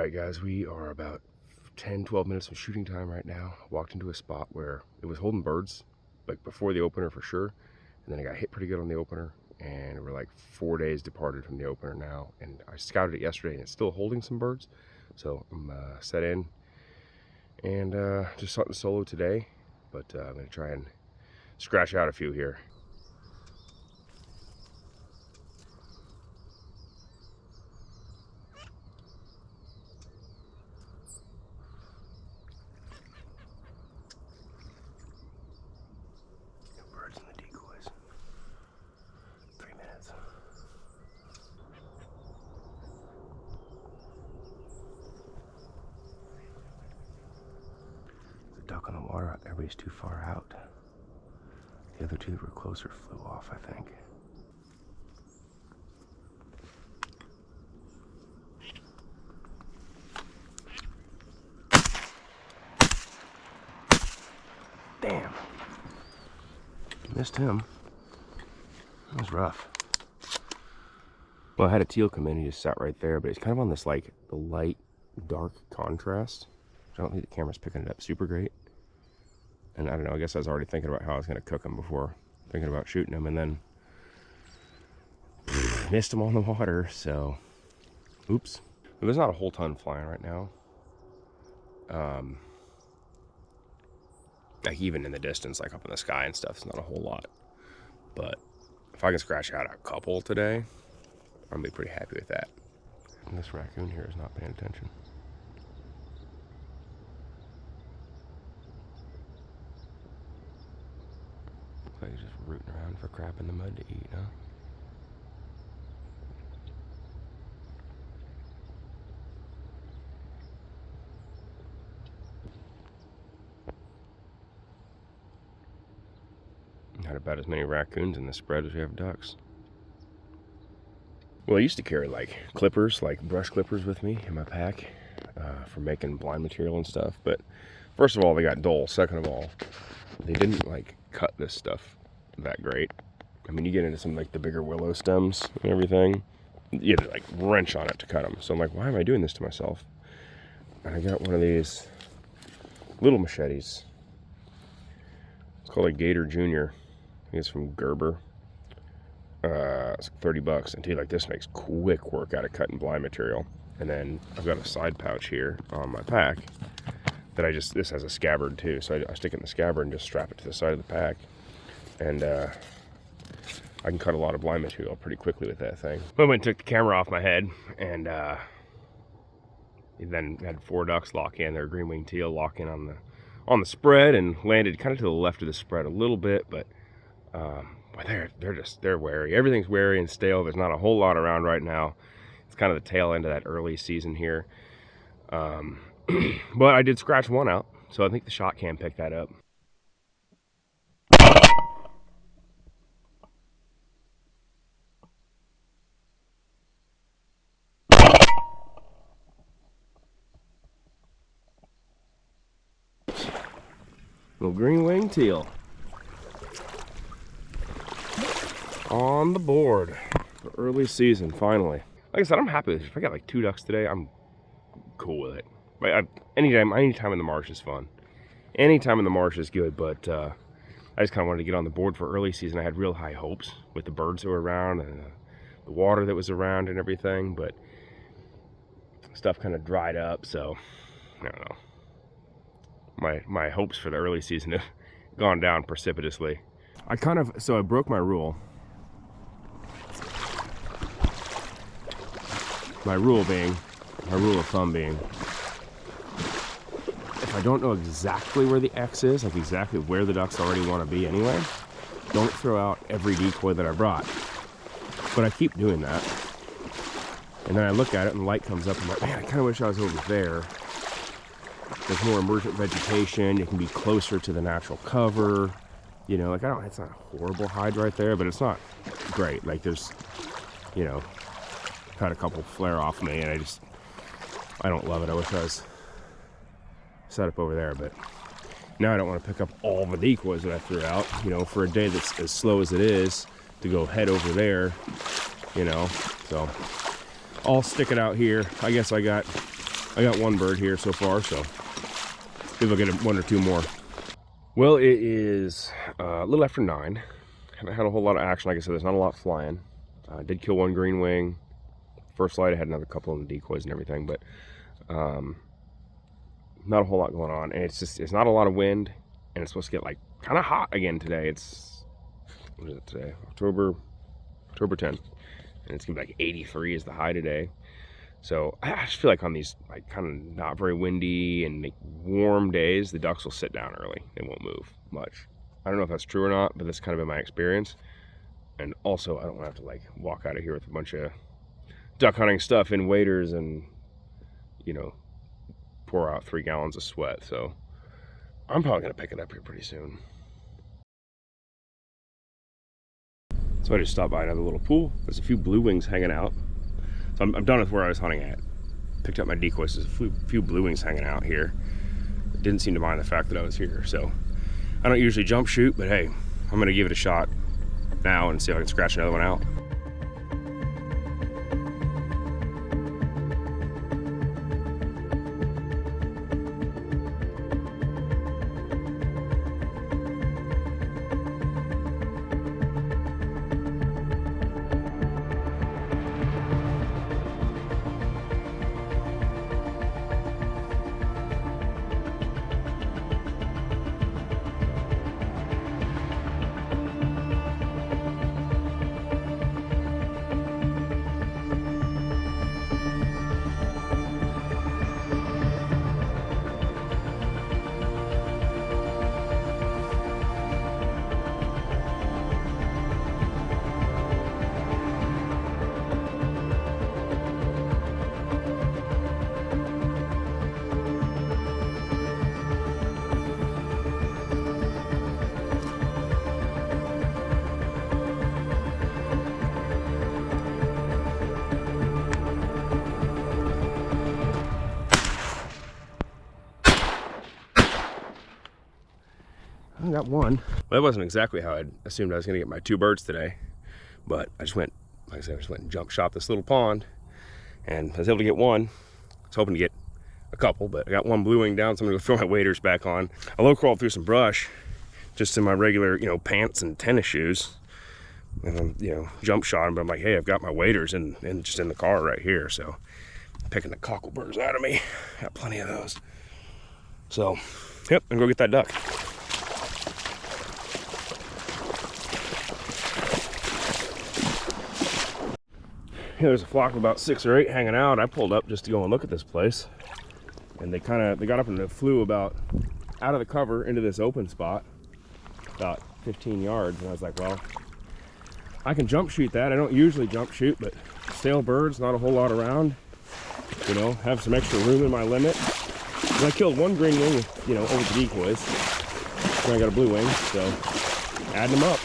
Alright guys, we are about 10-12 minutes from shooting time right now. Walked into a spot where it was holding birds, like before the opener for sure, and then I got hit pretty good on the opener, and we're like 4 days departed from the opener now, and I scouted it yesterday and it's still holding some birds, so I'm set in and just hunting solo today, but I'm going to try and scratch out a few here. Birds in the decoys. 3 minutes. There's a duck on the water. Everybody's too far out. The other two that were closer flew off, I think. Damn. Missed him. That was rough. Well, I had a teal come in. He just sat right there, but it's kind of on this, like, the light, dark contrast. I don't think the camera's picking it up super great. And I don't know, I guess I was already thinking about how I was going to cook him before thinking about shooting him, and then missed him on the water, so oops. Well, there's not a whole ton flying right now. Like even in the distance, like up in the sky and stuff, it's not a whole lot. But if I can scratch out a couple today, I'll be pretty happy with that. And this raccoon here is not paying attention. Looks like he's just rooting around for crap in the mud to eat, huh? Had about as many raccoons in the spread as we have ducks. Well, I used to carry like clippers, like brush clippers with me in my pack for making blind material and stuff. But first of all, they got dull. Second of all, they didn't like cut this stuff that great. I mean, you get into some like the bigger willow stems and everything, you have to like wrench on it to cut them. So I'm like, why am I doing this to myself? And I got one of these little machetes. It's called a Gator Junior. I think it's from Gerber. It's like 30 bucks. And like this makes quick work out of cutting blind material. And then I've got a side pouch here on my pack that this has a scabbard too. So I stick it in the scabbard and just strap it to the side of the pack. And I can cut a lot of blind material pretty quickly with that thing. I went and took the camera off my head, and then had 4 ducks lock in. They're green-winged teal, lock in on the spread, and landed kind of to the left of the spread a little bit, but they're wary. Everything's wary and stale. There's not a whole lot around right now. It's kind of the tail end of that early season here. But I did scratch one out, so I think the shot cam picked that up. Little green-winged teal on the board for early season, finally. Like I said, I'm happy with this. If I got like 2 ducks today, I'm cool with it. Anytime in the marsh is fun. Anytime in the marsh is good, but I just kind of wanted to get on the board for early season. I had real high hopes with the birds that were around and the water that was around and everything, but stuff kind of dried up, so I don't know. My hopes for the early season have gone down precipitously. I broke my rule. My rule of thumb being, if I don't know exactly where the X is, like exactly where the ducks already want to be anyway, don't throw out every decoy that I brought. But I keep doing that. And then I look at it and the light comes up and I'm like, man, I kind of wish I was over there. There's more emergent vegetation. You can be closer to the natural cover. You know, like it's not a horrible hide right there, but it's not great. Like there's, had a couple flare off me, and I don't love it. I wish I was set up over there, but now I don't want to pick up all the decoys that I threw out, for a day that's as slow as it is, to go head over there, so I'll stick it out here. I guess I got I got one bird here so far, so maybe I'll get one or two more. Well, it is a little after 9. Haven't had a whole lot of action. Like I said, there's not a lot flying. I did kill one green wing. First light, I had another couple of decoys and everything, but not a whole lot going on. And it's not a lot of wind, and it's supposed to get like kind of hot again today. What is it today? October 10th, and it's gonna be like 83 is the high today. So I just feel like on these like kind of not very windy and warm days, the ducks will sit down early. They won't move much. I don't know if that's true or not, but that's kind of been my experience. And also, I don't want to have to like walk out of here with a bunch of duck hunting stuff in waders and, you know, pour out 3 gallons of sweat. So I'm probably gonna pick it up here pretty soon. So I just stopped by another little pool. There's a few blue wings hanging out. So I'm done with where I was hunting at. Picked up my decoys. There's a few blue wings hanging out here. Didn't seem to mind the fact that I was here. So I don't usually jump shoot, but hey, I'm gonna give it a shot now and see if I can scratch another one out. I got one. Well, that wasn't exactly how I assumed I was gonna get my 2 birds today, but I just went, like I said, I just went and jump shot this little pond, and I was able to get one. I was hoping to get a couple, but I got one blue wing down, so I'm gonna go throw my waders back on. I low crawled through some brush, just in my regular, you know, pants and tennis shoes, and I'm, you know, jump shot them, but I'm like, hey, I've got my waders and just in the car right here, so picking the cockleburs out of me. Got plenty of those. So, yep, I'm gonna go get that duck. Yeah, there's a flock of about 6 or 8 hanging out. I pulled up just to go and look at this place, and they got up and flew about out of the cover into this open spot, about 15 yards. And I was like, well, I can jump shoot that. I don't usually jump shoot, but stale birds, not a whole lot around. You know, have some extra room in my limit. And I killed one green wing, you know, over the decoys. And I got a blue wing, so adding them up.